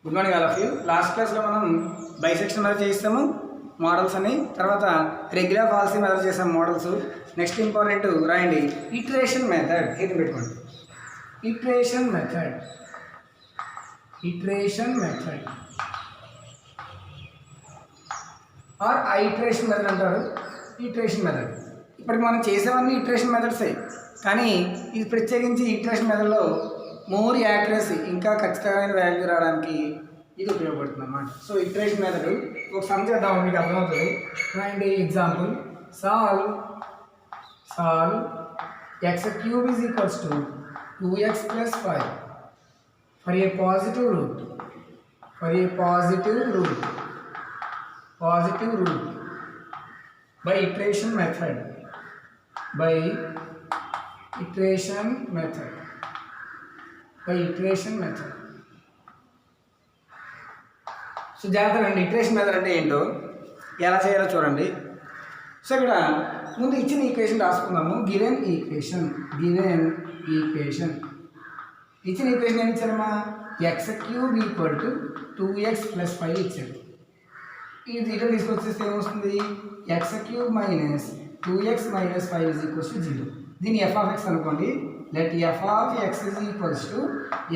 Good morning all of you. Last క్లాస్లో మనం bisection method చేస్తాము మోడల్స్ అని, తర్వాత రెగ్యులర్ పాలసీ మెథడ్ చేసాము మోడల్స్. నెక్స్ట్ ఇంపార్టెంట్ రాయండి ఇటరేషన్ మెథడ్. ఇది పెట్టుకోండి, iteration method, iteration method or iteration method అంటారు. ఇటరేషన్ మెథడ్ ఇప్పటికి మనం చేసేవన్నీ ఇటరేషన్ మెథడ్సే, కానీ ఇది ప్రత్యేకించి ఇటరేషన్ మెథడ్లో మోర్ యాక్యురసీ, ఇంకా ఖచ్చితమైన వాల్యూ రావడానికి ఇది ఉపయోగపడుతుంది అన్నమాట. సో ఇటరేషన్ మెథడ్ ఒక సమ్ చేద్దాం, మీకు అర్థమవుతుంది. And example solve x cube is equals to 2x plus 5 for a positive root, by iteration method, so జాగ్రత్తగా అండి, ఇటరేషన్ మెథడ్ అంటే ఏంటో ఎలా చేయాలో చూడండి. సో ఇక్కడ ముందు ఇచ్చిన ఈక్వేషన్ రాసుకుందాము. గివెన్ ఈక్వేషన్ ఇచ్చిన ఈక్వేషన్ ఏమి ఇచ్చారమ్మా? X cube equal to 2x plus 5 ఇచ్చారు. ఇది దీంట్లో తీసుకొచ్చేస్తే ఏమొస్తుంది? X cube minus 2x minus 5 is equals to 0. దీన్ని ఎఫ్ ఆఫ్ ఎక్స్ అనుకోండి. Let f of x is equals to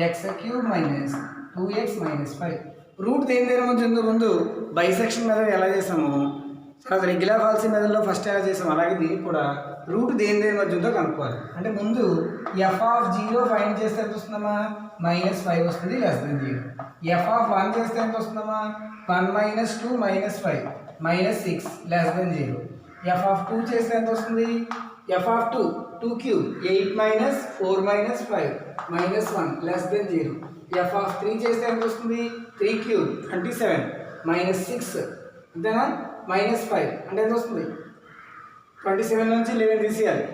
x cube minus 2x minus 5. Root దేని ముందు బైసెక్షన్ మెథడ్ ఎలా చేసాము, తర్వాత రెగ్యులర్ పాలసీ మెథడ్లో ఫస్ట్ ఎలా చేసాము, అలాగే దీనికి కూడా రూట్ దేని మధ్య ఉందో కనుక్కోవాలి. అంటే ముందు ఎఫ్ ఆఫ్ 0 ఫైండ్ చేస్తే ఎంత వస్తుందమ్మా? -5 వస్తుంది, <0. ఎఫ్ ఆఫ్ 1 చేస్తే ఎంత వస్తుందమ్మా? 1 - 2 -5 -6 <0. ఎఫ్ ఆఫ్ 2 చేస్తే ఎంత వస్తుంది? F of 2 cube 8 - 4 - 5 -1 <0. F of 3 చేస్తే ఎంత వస్తుంది? 3 క్యూబ్ 27 -6 అంతేనా? -5 అంటే ఎంత వస్తుంది? 27 నుంచి 11 తీసేయాలి,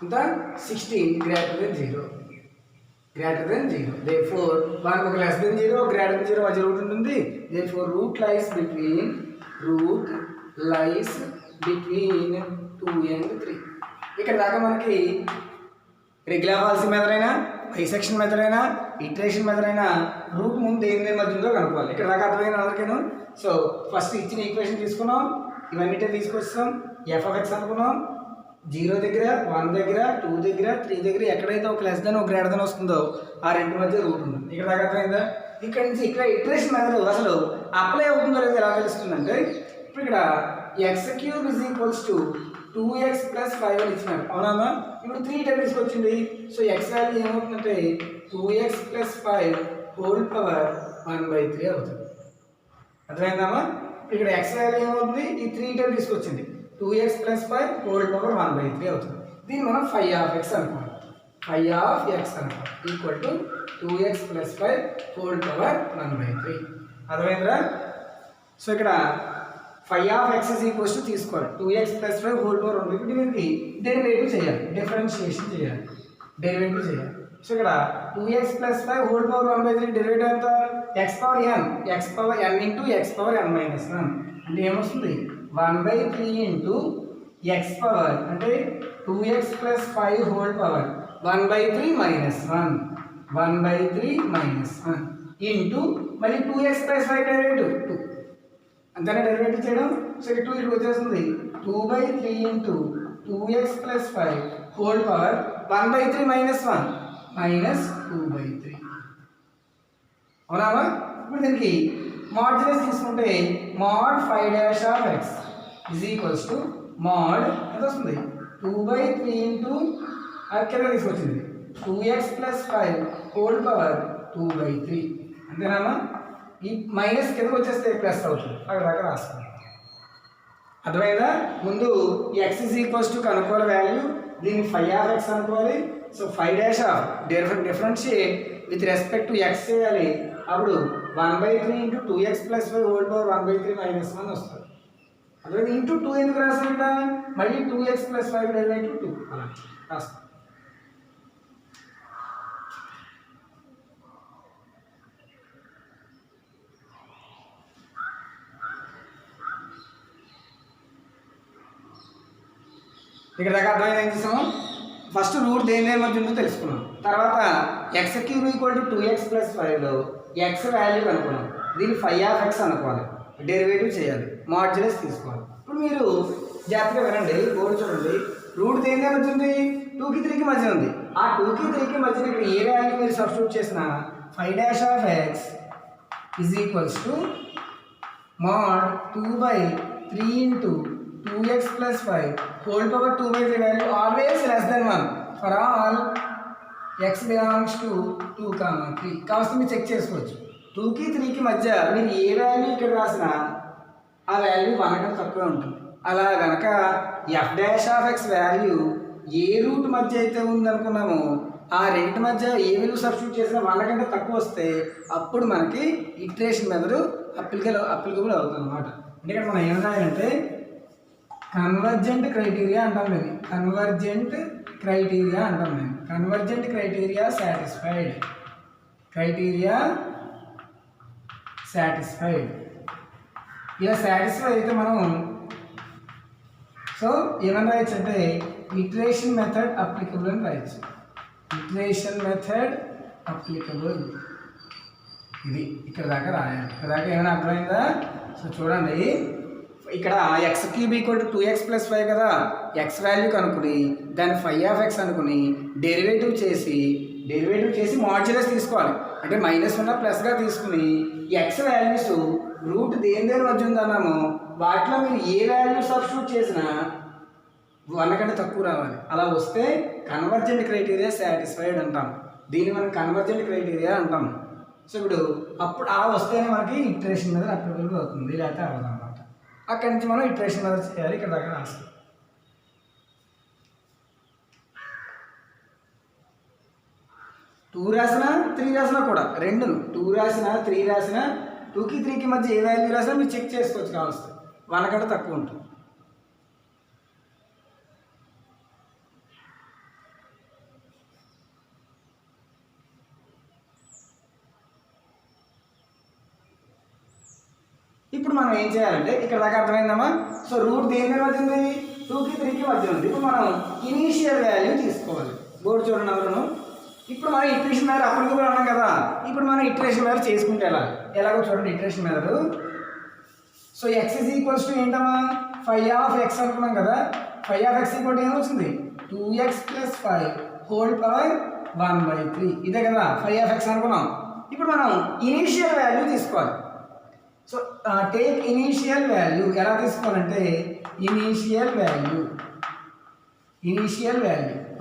ఇంకా 16 greater than 0. Therefore 1 ఒక <0 greater than 0 మధ్య రూట్ ఉంటుంది. Therefore root lies between 2 and 3. ఇక్కడ దాకా మనకి రెగ్యులర్ పాలసీ మెథడ్ అయినా, బైసెక్షన్ మెథడ్ అయినా, ఇటరేషన్ మెథడ్ అయినా రూట్ ముందు దేని మధ్య ఉందో కనుక్కోవాలి. ఇక్కడ దాకా అర్థమైనా అందరికీను. సో ఫస్ట్ ఇచ్చిన ఈక్వేషన్ తీసుకున్నాం, ఇవన్నిటే తీసుకొస్తాం. ఎఫ్ ఆఫ్ ఎక్స్ అనుకున్నాం. 0 దగ్గర, 1 దగ్గర, 2 దగ్గర, 3 దగ్గర ఎక్కడైతే ఒక లెస్ దెన్ ఒక గ్రేటర్ దెన్ వస్తుందో ఆ రెండు మధ్య రూట్ ఉంటుంది. ఇక్కడ దాకా అర్థమైందా? ఇక్కడ నుంచి ఇక్కడ ఇటరేషన్ మెథడ్ అసలు అప్లై అవుతుందో లేదో ఎలా తెలుస్తుందంటే, ఇప్పుడు ఇక్కడ X cube is equals to 2x plus 5 అని ఇచ్చినారు, అవునా? ఇప్పుడు 3 టైం తీసుకొచ్చింది. సో ఎక్స్ వాల్యూ ఏమవుతుందంటే 2x plus 5 హోల్ పవర్ 1/3 అవుతుంది. అర్థమైందమ్మా? ఇక్కడ ఎక్స్ వాల్యూ ఏమవుతుంది? ఈ 3 టైం తీసుకొచ్చింది, 2x plus 5 హోల్ పవర్ 1/3 అవుతుంది. దీన్ని మనం φ ఆఫ్ x అనుకోండి. Equal to 2x plus 5 whole power 1/3. అర్థమైందిరా? సో ఇక్కడ φ of x is equals to తీసుకోవాలి 2x plus 5 హోల్ పవర్ 1/3. దీనికి డెరివేటివ్ చేయాలి, డిఫరెన్షియేషన్ చేయాలి, డెరివేటివ్ చేయాలి. సో ఇక్కడ 2x plus 5 whole power 1/3 derivative ఎంత? x పవర్ n ఇంటూ x పవర్ n మైనస్ 1 అంటే ఏమొస్తుంది? 1/3 ఇంటూ x పవర్ అంటే 2x plus 5 whole power 1/3 minus 1 into మళ్ళీ 2x plus 5 డెరివేటివ్ 2 అంతేనా డెరివేటివ్ చేయడం. సో 2 ఇక్కడ వచ్చేస్తుంది 2/3 into 2x plus 5 whole power 1/3 minus 1 -2/3. అవునా? ఇప్పుడు దీనికి మాడ్యులస్ తీసుకుంటే mod φ dash of x is equals to mod ఎంత వస్తుంది? 2/3 ఇంటూ అక్కడ తీసుకొచ్చింది 2x plus 5 హోల్ పవర్ 2/3 అంతేనా? ఈ మైనస్ కిందకు వచ్చేస్తే ప్లస్ అవుతుంది, అక్కడ దాకా రాసుకోండి. అర్థమైందా? ముందు ఎక్స్ ఇస్ ఈక్వల్స్ టు కనుక్కోవాలి వాల్యూ, దీన్ని φ ఆఫ్ ఎక్స్ అనుకోవాలి. So φ dash of differentiate with respect to x చేయాలి. అప్పుడు 1/3 into 2x plus 5 whole power 1/3 minus 1 వస్తుంది. అదే ఇంటూ 2 ఎందుకు రాసాక మళ్ళీ 2x plus 5 డెరివేటివ్ 2 అలా రాస్తాం. ఇక్కడ దాకా అర్థమైంది. ఏం చేసాము? ఫస్ట్ రూట్ దేని మధ్య ఉందో తెలుసుకున్నాం, తర్వాత x cube equal to 2x plus 5లో ఎక్స్ వాల్యూ కనుక్కున్నాం, దీన్ని ఫై ఆఫ్ ఎక్స్ అనుకోవాలి, డెరివేటివ్ చేయాలి, మాడ్యులస్ తీసుకోవాలి. ఇప్పుడు మీరు జాగ్రత్తగా వినండి, బోర్డు చూడండి. రూట్ దేని మధ్య ఉంది? 2కి 3కి మధ్య ఉంది. ఆ 2కి 3కి మధ్య ఇక్కడ ఏ వాల్యూ మీరు సబ్స్టిట్యూట్ చేసినా phi dash of x is equals to mod 2/3 into 2x plus 5 whole power 2/3 value always less than 1 for all x belongs to 2, 3. కావస్తే మీరు చెక్ చేసుకోవచ్చు. 2కి 3కి మధ్య మీరు ఏ వాల్యూ ఇక్కడ రాసినా ఆ వాల్యూ 1 కన్నా తక్కువే ఉంటుంది. అలా కనుక F dash of X value ఏ రూట్ మధ్య అయితే ఉందనుకున్నామో ఆ రెండింటి మధ్య ఏ వాల్యూ సబ్స్టిట్యూట్ చేసినా 1 కంటే తక్కువ వస్తే అప్పుడు మనకి ఇటరేషన్ మెథడ్ అప్లికబుల్ అవుతుంది అనమాట. అంటే ఇక్కడ మనం ఏం రాయాలంటే కన్వర్జెంట్ క్రైటీరియా అంటాం. ఇది కన్వర్జెంట్ క్రైటీరియా అంటాం. నేను కన్వర్జెంట్ క్రైటీరియా సాటిస్ఫైడ్ ఇలా సాటిస్ఫై అయితే మనం సో ఏమన్నా రాయొచ్చు అంటే ఇటరేషన్ మెథడ్ అప్లికబుల్ అని రాయొచ్చు. ఇటరేషన్ మెథడ్ అప్లికబుల్ ఇది ఇక్కడ దాకా రాయాలి. ఇక్కడ దాకా ఏమైనా అర్థమైందా? సో చూడండి, ఇక్కడ X cube equal to 2x plus 5 కదా, ఎక్స్ వాల్యూ కనుక్కుని దాన్ని ఫై ఆఫ్ ఎక్స్ అనుకుని డెరివేటివ్ చేసి మాడ్యులస్ తీసుకోవాలి. అంటే -1 ప్లస్గా తీసుకుని ఎక్స్ వాల్యూస్ రూట్ దేని మధ్య ఉందన్నామో వాటిలో మీరు ఏ వాల్యూ సబ్స్టిట్యూట్ చేసినా 1 కంటే తక్కువ రావాలి. అలా వస్తే కన్వర్జెంట్ క్రైటీరియా సాటిస్ఫైడ్ అంటాం. దీన్ని మనం కన్వర్జెంట్ క్రైటీరియా అంటాం. సో ఇప్పుడు అప్పుడు అలా వస్తేనే మనకి ఇటరేషన్ మెథడ్ అప్లికబుల్ అవుతుంది, లేకపోతే అవ్వదు అనమాట. అక్కడి నుంచి మనం ఇటరేషన్ మెథడ్ చేయాలి. ఇక్కడ దాకా రాస్తాం. 2 రాసినా 3 రాసినా కూడా రెండు 2 రాసినా 3 రాసినా 2కి 3కి మధ్య ఏ వాల్యూ రాసినా మీరు చెక్ చేసుకోవచ్చు. కావస్తే 1 కంటే తక్కువ ఉంటుంది. ఇప్పుడు మనం ఏం చేయాలంటే ఇక్కడ దాకా అర్థమైందమ్మా. సో రూట్ దేని మధ్య ఉంది? 2కి 3కి మధ్య ఉంది. ఇప్పుడు మనం ఇనీషియల్ వాల్యూ తీసుకోవాలి. బోర్డు చూడండి ఎవరు. ఇప్పుడు మనం ఇటరేషన్ మెథడ్ అప్లికబుల్ అన్నాం కదా, ఇప్పుడు మనం ఇటరేషన్ మెథడ్ చేసుకుంటే ఎలాగో చూడండి. Iteration method so X is equals to ఏంటమ్మా ఫై ఆఫ్ ఎక్స్ అనుకున్నాం కదా. ఫై ఆఫ్ ఎక్స్ ఈక్వల్ ఏమొచ్చింది? 2x ప్లస్ 5 హోల్ పవర్ 1/3 ఇదే కదా ఫై ఆఫ్ ఎక్స్ అనుకున్నాం. ఇప్పుడు మనం ఇనీషియల్ వాల్యూ తీసుకోవాలి. సో టేక్ ఇనీషియల్ వాల్యూ ఎలా తీసుకోవాలంటే ఇనీషియల్ వాల్యూ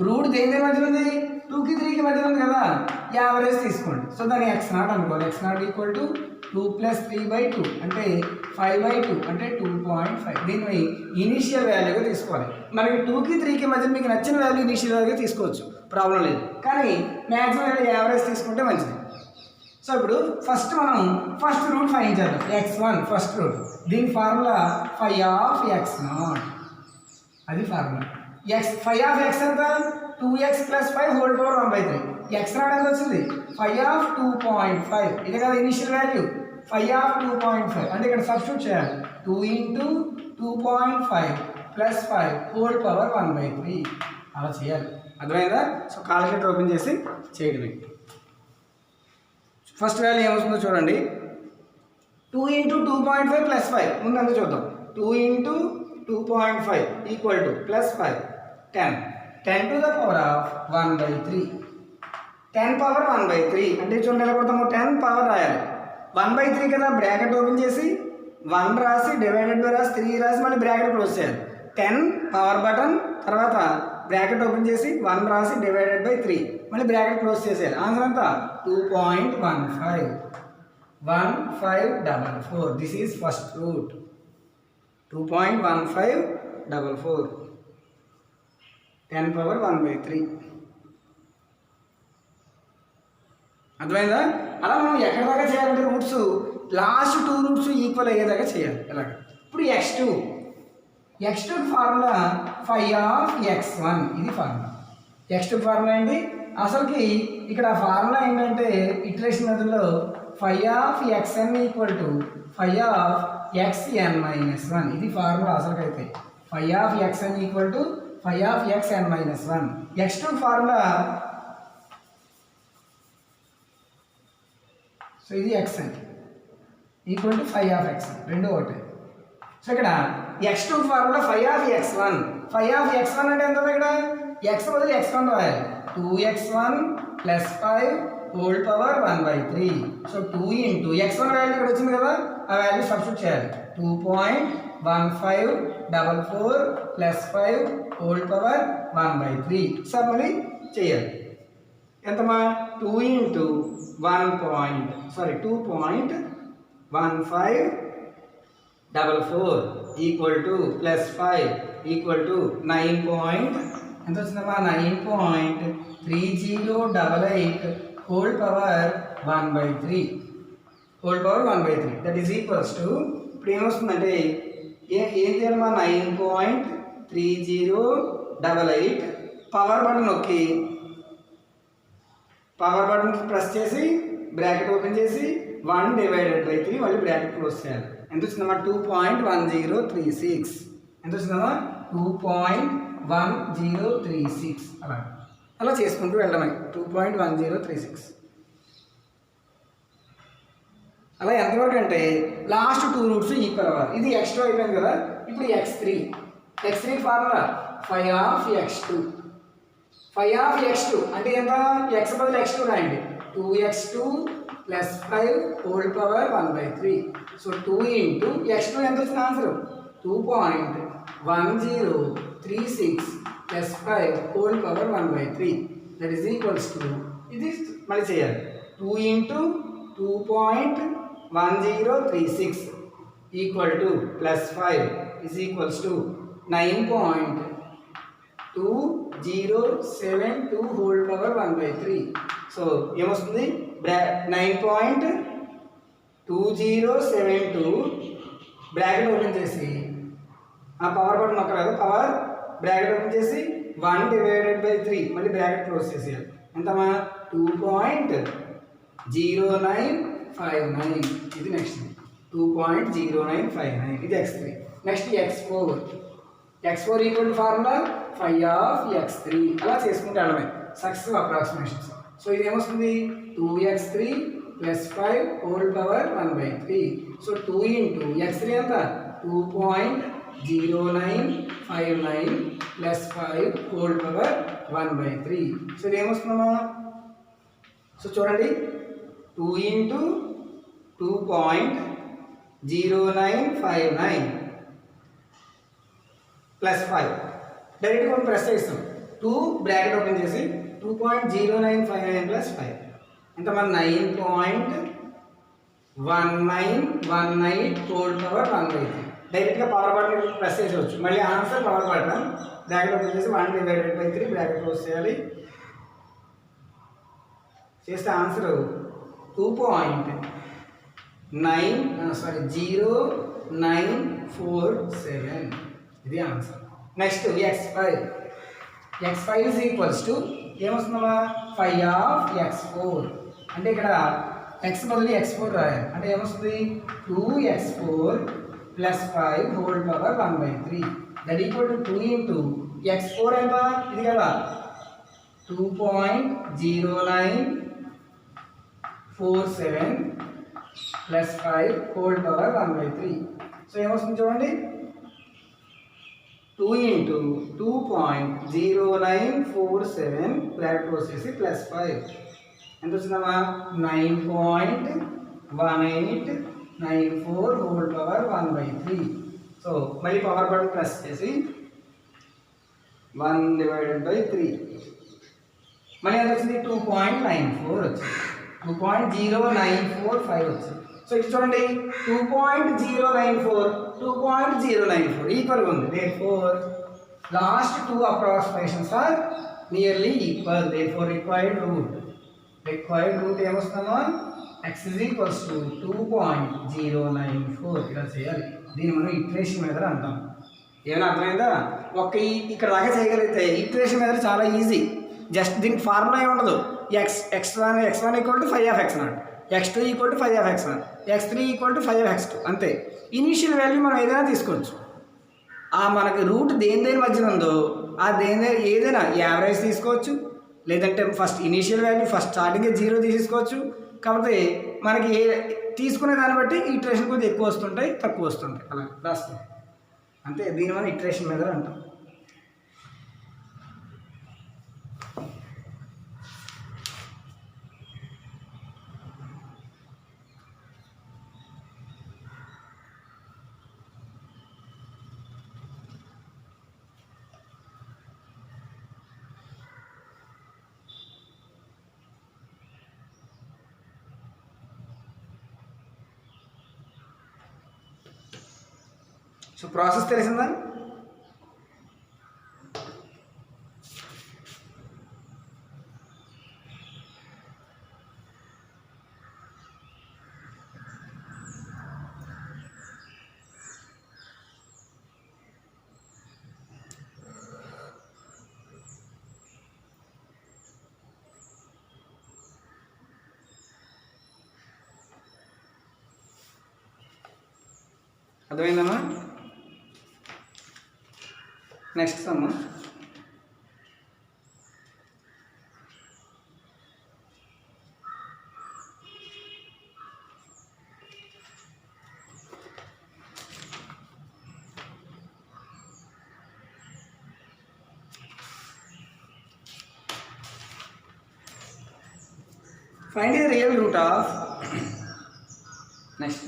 రూట్ దేని మధ్య ఉంది? 2కి 3కి మధ్య ఉంది కదా, యావరేజ్ తీసుకోండి. సో దాన్ని x0 అనుకోవాలి. x0 ఈక్వల్ టు 2 ప్లస్ 3/2 అంటే 5/2 అంటే 2.5. దీన్ని ఇనీషియల్ వాల్యూగా తీసుకోవాలి. మనకి 2కి 3కి మధ్య మీకు నచ్చిన వాల్యూ ఇనీషియల్ వాల్యూగా తీసుకోవచ్చు, ప్రాబ్లం లేదు. కానీ మ్యాక్సిమం వాల్యూ యావరేజ్ తీసుకుంటే మంచిది. సో ఇప్పుడు ఫస్ట్ రూట్ ఫైండ్ చేద్దాం. x1 first root. దీని ఫార్ములా ఫై ఆఫ్ x0, అది ఫార్ములా. ఫై ఆఫ్ x ఎంత? 2x plus 5 whole power 1/3. x0 ఎంత వచ్చింది? ఫై ఆఫ్ 2.5 ఇదే కదా ఇనిషియల్ వాల్యూ. ఫై ఆఫ్ 2.5 అంటే ఇక్కడ సబ్స్టిట్యూట్ చేయాలి. 2 into 2.5 ప్లస్ 5 హోల్ పవర్ 1/3 అలా చేయాలి. అర్థమైందా? సో కాలిక్యులేటర్ ఓపెన్ చేసి చేయడమే. ఫస్ట్ వాల్యూ ఏమవుతుందో చూడండి. 2 into 2.5 ప్లస్ 5 ముందంతా చూద్దాం. 2 into 2.5 equal to plus 5 10 to the power of 1/3. 10 power 1/3 అంటే చూడండి ఎలా కొడతాము. 10 పవర్ రాయాలి. 1/3 కదా, బ్రాకెట్ ఓపెన్ చేసి 1 రాసి డివైడెడ్ బై రాసి 3 రాసి మళ్ళీ బ్రాకెట్ క్లోజ్ చేయాలి. 10 పవర్ బటన్ తర్వాత బ్రాకెట్ ఓపెన్ చేసి 1 రాసి డివైడెడ్ బై 3 మళ్ళీ బ్రాకెట్ క్లోజ్ చేసేయాలి. ఆన్సర్ ఎంత? 2.15 this is first root. 2.1544 10 power 1/3. అర్థమైందా? అలా మనం ఎక్కడ దాకా చేయాలంటే రూట్స్ లాస్ట్ 2 రూట్స్ ఈక్వల్ అయ్యేదాకా చేయాలి. ఎలాగ ఇప్పుడు x2 formula phi of x1 ఇది ఫార్ములా. x2 ఫార్ములా ఏంటి? అసలుకి ఇక్కడ ఫార్ములా ఏంటంటే ఇటరేషన్ మెథడ్లో phi of xn equal to phi of xn-1 ఇది ఫార్ములా అసలుకైతే. Phi of xn equal to phi of xn-1. x2 formula so ఇది ఎక్స్ అండి equal to phi of x రెండు ఒకటి. సో ఇక్కడ x2 formula phi of x1. Phi of x1 అంటే ఎంత ఇక్కడ x బదులు x1 రాయాలి. 2x1 plus 5 whole power 1/3. So 2 into x1 value ఇక్కడ వచ్చింది కదా, ఆ వాల్యూ సబ్స్టిట్యూట్ చేయాలి. 2.1544 ప్లస్ 5 హోల్ పవర్ 1/3. సార్ మళ్ళీ చేయాలి. ఎంతమా 2 into 2.1544 equal to plus 5 equal to 9. ఎంత వచ్చిందమ్మా 9.3088 whole power 1/3 that is equals to ఇప్పుడు ఏమొస్తుందంటే ఏం చేయాలమ్మా 9.3088 పవర్ బటన్ నొక్కి పవర్ బటన్ ప్రెస్ చేసి బ్రాకెట్ ఓపెన్ చేసి 1/3 మళ్ళీ బ్రాకెట్ క్లోజ్ చేయాలి. ఎంత వచ్చిందమ్మా 2.1036. ఎంత వచ్చిందమ్మా 2.1036. అలా చేసుకుంటూ వెళ్ళడమే 2.1036. అలా ఎంతవరకు అంటే లాస్ట్ 2 రూట్స్ ఈక్వల్ అవ్వాలి. ఇది x2 అయిపోయింది కదా, ఇప్పుడు x3 formula phi of x2 అంటే ఎంత x బదులు x2 రాయండి. 2x2 plus 5 whole power 1/3. So 2 into x2 ఎంత వచ్చిన answer 2.1036 plus 5 whole power 1/3 that is equals to ఇది మళ్ళీ చేయాలి. 2 into 2.1036 equal to plus 5 is equals to 9.2072 whole power 1/3. So ఏమొస్తుంది 9.2072 బ్రాకెట్ ఓపెన్ చేసి ఆ పవర్ బటన్ నొక్కలేదు, పవర్ బ్రాకెట్ ఓపెన్ చేసి 1/3 మళ్ళీ బ్రాకెట్ క్లోజ్ చేసేయాలి. ఎంతమా 2.0959. ఇది నెక్స్ట్ 2.0959 ఇది x3. Next x4 equal to formula phi of x3. అలా చేసుకుంటే వెళ్ళమే సక్సెసివ్ అప్రాక్సిమేషన్స్. సో ఇది ఏమొస్తుంది 2x3 plus 5 whole power 1/3. So 2 into x3 ఎంత 2.0959 ప్లస్ 5 హోల్ పవర్ 1/3. సో ఇది ఏమొస్తుందమ్మా సో చూడండి 2 ఇంటూ 2.0959 ప్లస్ 5 డైరెక్ట్గా మనం ప్రెస్ చేస్తాం. 2 బ్రాకెట్ ఓపెన్ చేసి 2.0959 ప్లస్ 5 ఎంత మన 9.1918 హోల్ పవర్ 1/3. డైరెక్ట్గా పవర్ బటన్ ప్రెస్ చేసేవచ్చు. మళ్ళీ answer power button bracket open చేసి 1/3 బ్రాకెట్ క్లోజ్ చేయాలి. చేస్తే ఆన్సర్ 2.0947 ఇది answer. Next x5 is equals to ఏమొస్తుందమ్మా ఫై ఆఫ్ x4 అంటే ఇక్కడ x బదులు x4 రాయాలి. అంటే ఏమొస్తుంది 2x4 plus 5 whole power 1/3 that equal to 2 into x4 ఎంత ఇది కదా 2.0947 ప్లస్ 5 హోల్ పవర్ 1/3. సో ఏమొస్తుంది చూడండి 2 ఇంటూ 2.0947 బ్రాకెట్ వచ్చేసి ప్లస్ 5 ఎంత వచ్చిందమ్మా 9.1894 హోల్ పవర్ 1/3. సో మళ్ళీ పవర్ బటన్ ప్రెస్ చేసి 1/3 మళ్ళీ ఎంత వచ్చింది 2.94 వచ్చింది 2.0945 వచ్చింది. సో ఇది చూడండి 2.094 ఈక్వల్గా ఉంది. therefore last 2 approximations are nearly equal. therefore required root ఏమొస్తుందో x is equals to 2.094 ఇలా చేయాలి. దీన్ని మనం ఈక్వేషన్ మెథడ్ అంటాం. ఏమైనా అర్థమైందా? ఇక్కడ దాకా చేయగలిగితే ఈక్వేషన్ మెథడ్ చాలా ఈజీ. జస్ట్ దీనికి ఫార్ములా ఏమి ఉండదు. x1 equal to 5 of x0, x2 equal to 5 of x1, x3 equal to 5 of x2 అంతే. ఇనీషియల్ వాల్యూ మనం ఏదైనా తీసుకోవచ్చు. మనకి రూట్ దేని మధ్యన ఉందో ఆ ఏదైనా యావరేజ్ తీసుకోవచ్చు, లేదంటే ఫస్ట్ ఇనీషియల్ వాల్యూ ఫస్ట్ స్టార్టింగే 0 తీసుకోవచ్చు, కాకపోతే మనకి తీసుకునే దాన్ని బట్టి ఇటరేషన్ కొద్దిగా ఎక్కువ వస్తుంటాయి, తక్కువ వస్తుంటాయి, అలా రాస్తాం అంతే. దీని వల్ల ఇటరేషన్ మెథడ్ అంటాం. సో ప్రాసెస్ తెలిసిందా? అర్థమైందమ్మా? Next some. Find the real root of next.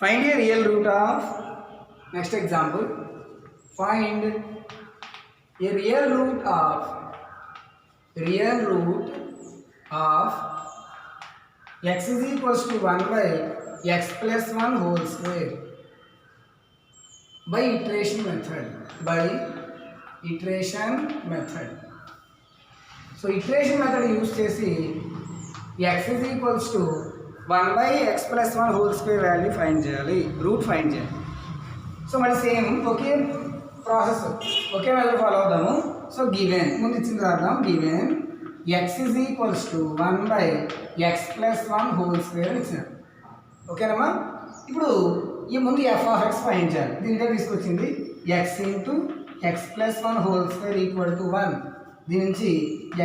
Find a real root of next example. Find a real root of x is equals to 1 by x plus 1 whole square by iteration method. So iteration method use చేసి x is equals to 1 by x plus 1 whole square value find చేయాలి, route find చేయాలి. So మరి same ఒకే process, ఒకే method follow అవుదాము. So given ముందు ఇచ్చింది రాద్దాం. Given x is equals to 1 by x plus 1 whole square ఇచ్చారు. ఓకేనమ్మా? ఇప్పుడు ఈ ముందు f of x ఫైండ్ చేయాలి. దీనికే తీసుకొచ్చింది x into x plus 1 whole square equal to 1. దీని నుంచి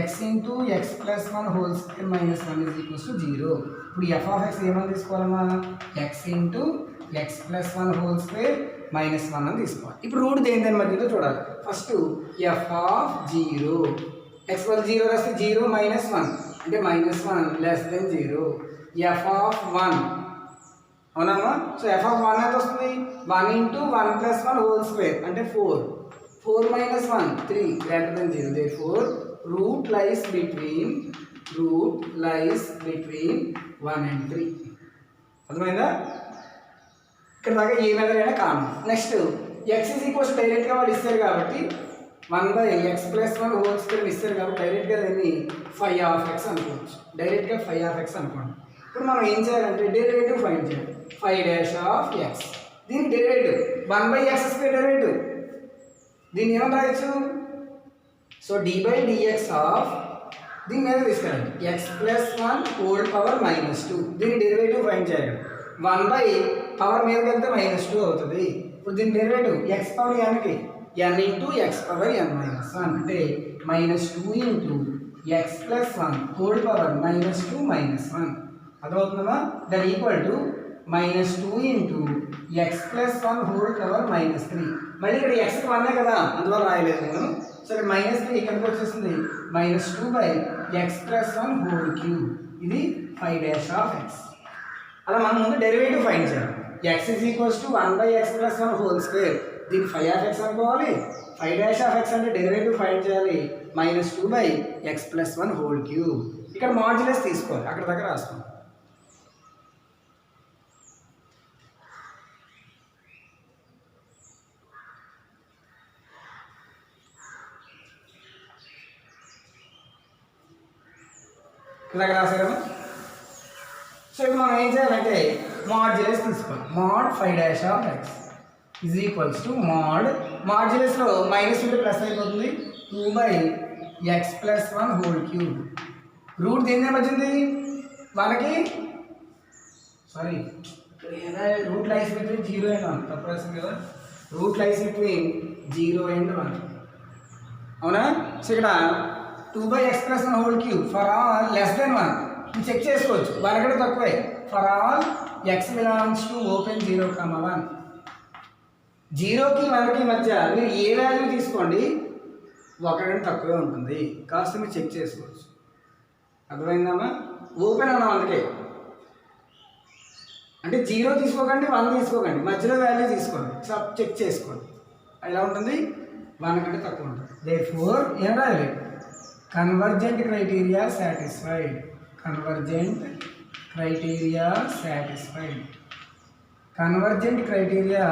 x into x plus 1 whole square minus 1 is equals to 0. ఇప్పుడు f of x ఏమని తీసుకోవాలమ్మా? x into x plus 1 whole square minus 1 అని తీసుకోవాలి. ఇప్పుడు రూట్ దేని మధ్యలో చూడాలి. ఫస్ట్ f of 0, x వల్ల 0 రాస్తే 0 minus 1 అంటే minus 1 less than 0. f of 1 అవునమ్మా? సో f of 1 ఎంత వస్తుంది? 1 ఇంటూ 1 plus 1 whole square అంటే 4. 4 minus 1 3 greater than 0. Therefore root lies between 1 and 3. అర్థమైందా? ఇక్కడ దాకా ఏ మెథడ్ అయినా common. Next x is equals డైరెక్ట్గా వాళ్ళు ఇస్తారు కాబట్టి 1 by x plus 1 whole square ఇస్తారు కాబట్టి డైరెక్ట్గా దీన్ని phi of x అనుకోవచ్చు. డైరెక్ట్గా phi of x అనుకోండి. ఇప్పుడు మనం ఏం చేయాలంటే డెరివేటివ్ ఫైండ్ చేయాలి. phi dash of x, దీని derivative 1 by x square derivative, దీన్ని ఏమని రాయొచ్చు? So d by dx of దీని మీద తీసుకురండి x plus 1 whole power minus 2, దీని డెరివేటివ్ ఫైండ్ చేయాలి. 1 by పవర్ మీదకి వెళ్తే -2 అవుతుంది. ఇప్పుడు దీని డెరివేటివ్ x పవర్ nకి n ఇంటూ x పవర్ n minus 1 అంటే -2 into x plus 1 whole power -2 minus 1. అర్థమవుతుందా? That equal to -2 into x plus 1 whole power -3. మళ్ళీ ఇక్కడ x 1 కదా, అందువల్ల రాయలేదు నేను. సరే -3 ఇక్కడికి వచ్చేసింది -2 by x plus 1 whole cube. ఇది phi dash of x. అలా మనం ముందు డెరివేటివ్ ఫైండ్ చేయాలి. x is equals to 1 by x plus 1 whole square, దీన్ని phi of x అనుకోవాలి. phi dash of x అంటే డెరివేటివ్ ఫైండ్ చేయాలి -2 by x plus 1 whole cube. ఇక్కడ మాడ్యులస్ తీసుకోవాలి, అక్కడ దగ్గర రాసుకోండి. ఇక్కడ రాసాము. సో ఇప్పుడు మనం ఏం చేయాలంటే మాడ్యులస్ తీసుకోవాలి. Mod phi dash of x is equals to మాడ్యులస్లో మైనస్ ఉంటే ప్లస్ అయిపోతుంది 2 by x plus 1 whole cube. Root దేని వచ్చింది మనకి? Sorry, root lies between 0 and 1 తప్పు రాసింది కదా. Root lies between 0 and 1. అవునా? సో ఇక్కడ 2/x + 1 whole cube for all less than 1 ఇది చెక్ చేసుకోవచ్చు. 1 కంటే తక్కువే. For all x belongs to open 0, 1. 0కి 1కి మధ్య మీరు ఏ వాల్యూ తీసుకోండి 1 కంటే తక్కువే ఉంటుంది. కాస్త మీరు చెక్ చేసుకోవచ్చు. అర్థమైందమ్మా? ఓపెన్ అన్నాం అందుకే. అంటే 0 తీసుకోకండి, 1 తీసుకోకండి, మధ్యలో వాల్యూ తీసుకోండి. చెక్ చేసుకోండి. ఎలా ఉంటుంది? 1 కంటే తక్కువ ఉంటుంది. దేర్ఫోర్ ఏం రాయాలి? Convergent criteria satisfied. Convergent criteria satisfied. Convergent criteria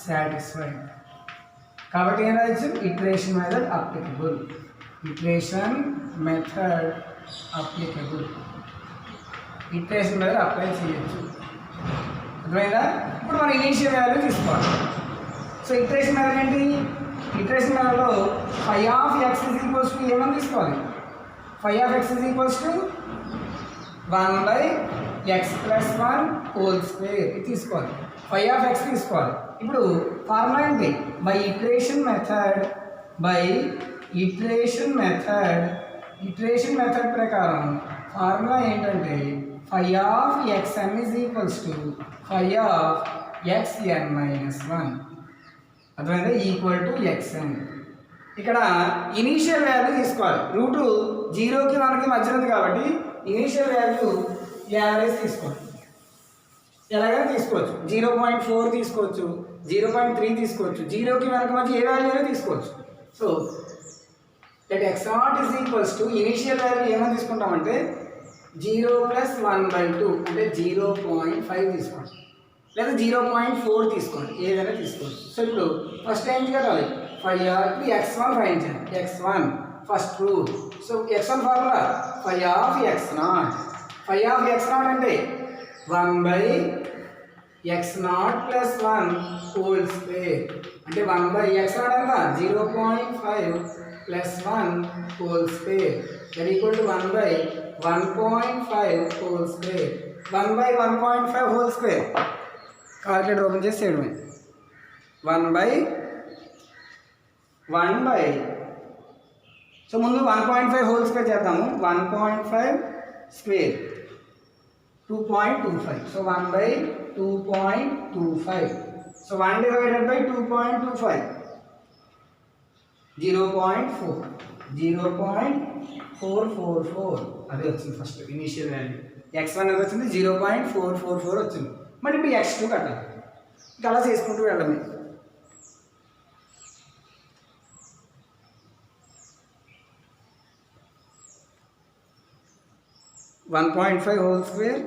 satisfied. కాబట్టి ఏం రాయొచ్చు? Iteration method applicable. Iteration method applicable. Iteration method apply చేయొచ్చు. అర్థమైందా? ఇప్పుడు మనం ఇనీషియల్ వాల్యూ తీసుకోవాలి. సో ఇటరేషన్ మెథడ్ ఏంటి? ఇటరేషన్ మెథడ్లో φ(x) ఏమని తీసుకోవాలి? φ(x) 1/x + 1 హోల్ స్క్వేర్ ఇది తీసుకోవాలి. φ(x) తీసుకోవాలి. ఇప్పుడు ఫార్ములా ఏంటి? బై ఇటరేషన్ మెథడ్ ప్రకారం ఫార్ములా ఏంటంటే φ(xn) φ(xn-1) అర్థమైందా? Equal to xn. ఇక్కడ ఇనీషియల్ వాల్యూ తీసుకోవాలి. రూట్ 0కి 1కి మధ్య ఉంది కాబట్టి ఇనీషియల్ వాల్యూ యావరేజ్ తీసుకోవాలి. ఎలాగైనా తీసుకోవచ్చు. 0.4 తీసుకోవచ్చు, 0.3 తీసుకోవచ్చు, 0కి 1కి మధ్య ఏ వాల్యూ అయినా తీసుకోవచ్చు. So that x0 initial value ఏమని తీసుకుంటామంటే 0 + 1/2 అంటే 0.5 తీసుకోండి, లేదా 0.4 తీసుకోండి, ఏదైనా తీసుకోవచ్చు. సో ఇప్పుడు ఫస్ట్ ఏం చేయాలి? x1 ఫైండ్ చేయాలి. x1 first route. So x1 formula φ(x0). φ(x0) అంటే 1/x0 + 1 హోల్ స్క్వేర్ అంటే 1/x0 ఎంత? 0.5 + 1 whole square that equal to 1/1.5 whole square. 1/1.5 whole square calculator open చేసి చేయడమే. 1/1 సో ముందు 1.5 హోల్ స్క్వేర్ చేద్దాము. 1.5 square 2.25. So 1/2.25. So 1 divided by 2.25 0.4. 0.444 అది వచ్చింది first initial value. x1 అది వచ్చింది 0.444 వచ్చింది. మరి ఇప్పుడు x2 కట్టాలి. ఇంకా అలా చేసుకుంటూ వెళ్ళడమే. (1.5 హోల్ స్క్వేర్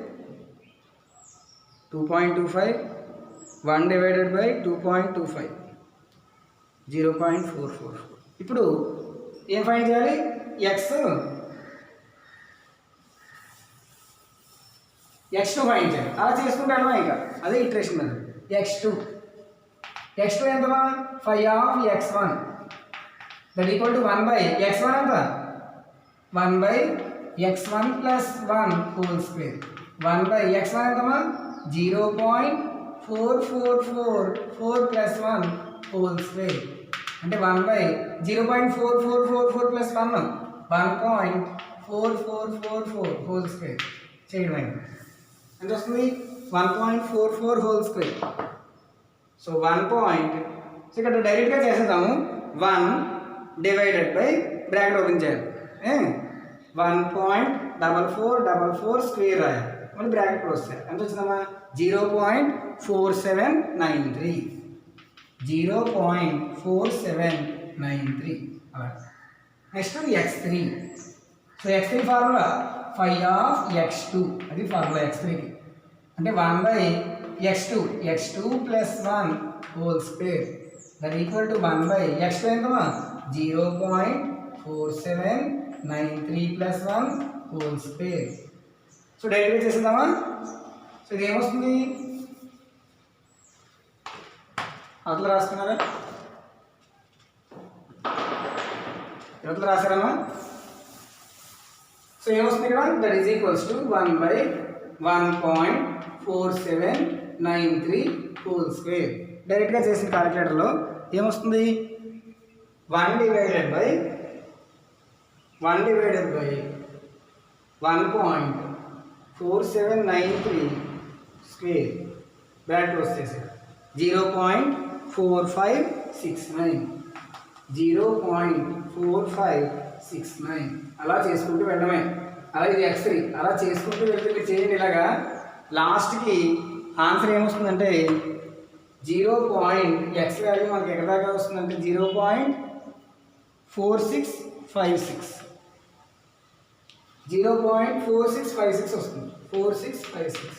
2.25 1 డివైడెడ్ బై 2.25 0.444. ఇప్పుడు ఏం ఫైండ్ చేయాలి? x2 ఫైండ్ చేయాలి. అలా చేసుకుంటే వెళ్ళమా ఇంకా అదే iteration method. x2 ఎంతమా? φ(x1) that equal to 1/x1 ఎంత? 1/x1 + 1 whole square. 1/x1 ఎంతమా? 0.4444 + 1 whole square అంటే 0.4444 + 1 1.4444 హోల్ స్క్వేర్ చేయడం అయింది. ఎంత వస్తుంది? 1.44 హోల్ స్క్వేర్. సో 1. సో ఇక్కడ డైరెక్ట్గా చేసేద్దాము. 1 డివైడెడ్ బై బ్రాకెట్ ఓపెన్ చేయాలి. 1.4444 స్క్వేర్ రాయాలి. మళ్ళీ బ్రాకెట్ కూడా వస్తాయి. ఎంత వచ్చిందమ్మా? 0.4793. 0.4793 అలా. Next x3. So x3 formula φ(x2) అది ఫార్ములా x3కి అంటే 1/x2 x2 + 1 whole square that equal to 1/x2 ఎంతమా? 0.4793 + 1 whole square. So డైరెక్ట్గా చేసేద్దామా? సో ఇది ఏమొస్తుంది? అట్లా రాసుకున్నారా? ఎట్లా రాశారమ్మా? సో ఏమొస్తుంది ఇక్కడ? That is equals to 1/1.4793 whole square డైరెక్ట్గా చేసిన క్యాలిక్యులేటర్లో ఏమొస్తుంది 1 డివైడెడ్ బై 1.4793 స్క్వేర్ బ్రాకెట్ వచ్చేసి 0.4569 అలా చేసుకుంటూ వెళ్ళడమే. అలా ఇది x3 అలా చేసుకుంటూ వెళ్తే చేయండి ఇలాగా. లాస్ట్కి ఆన్సర్ ఏమొస్తుందంటే x వాల్యూ మనకి ఎక్కడ దాకా వస్తుందంటే 0.4656 వస్తుంది. 4656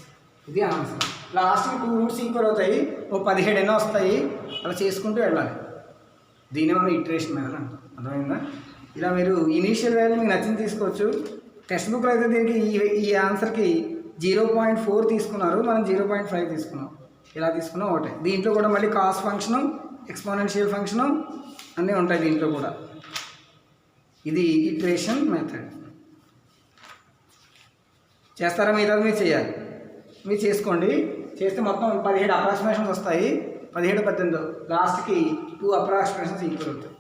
ఇది ఆన్సర్. లాస్ట్కి 2 రూట్స్ ఈక్వల్ అవుతాయి, ఓ 17 ఎన్నో వస్తాయి. అలా చేసుకుంటూ వెళ్ళాలి. దీన్ని మనం ఇటరేషన్ మెథడ్ అంటాం. అర్థమైందా? ఇలా మీరు ఇనీషియల్ వాల్యూ మీకు నచ్చింది తీసుకోవచ్చు. టెక్స్ట్ బుక్లో అయితే దీనికి ఈ ఆన్సర్కి 0.4 తీసుకున్నారు, మనం 0.5 తీసుకున్నాం. ఇలా తీసుకున్నాం ఒకటే. దీంట్లో కూడా మళ్ళీ కాస్ ఫంక్షను, ఎక్స్పోనెన్షియల్ ఫంక్షను అన్నీ ఉంటాయి దీంట్లో కూడా. ఇది ఇటరేషన్ మెథడ్. చేస్తారా? మిగతాది మీరు చేయాలి. మీరు చేసుకోండి. చేస్తే మొత్తం 17 అప్రాక్సిమేషన్స్ వస్తాయి. 17, 18 లాస్ట్కి 2 అప్రాక్సిమేషన్స్ ఈక్వల్ అవుతాయి.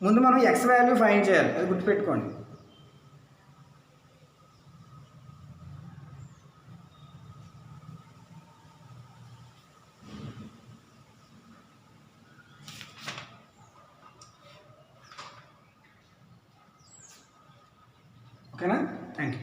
ముందు మనం ఎక్స్ వాల్యూ ఫైండ్ చేయాలి, అది గుర్తుపెట్టుకోండి. ఓకేనా? Thank you.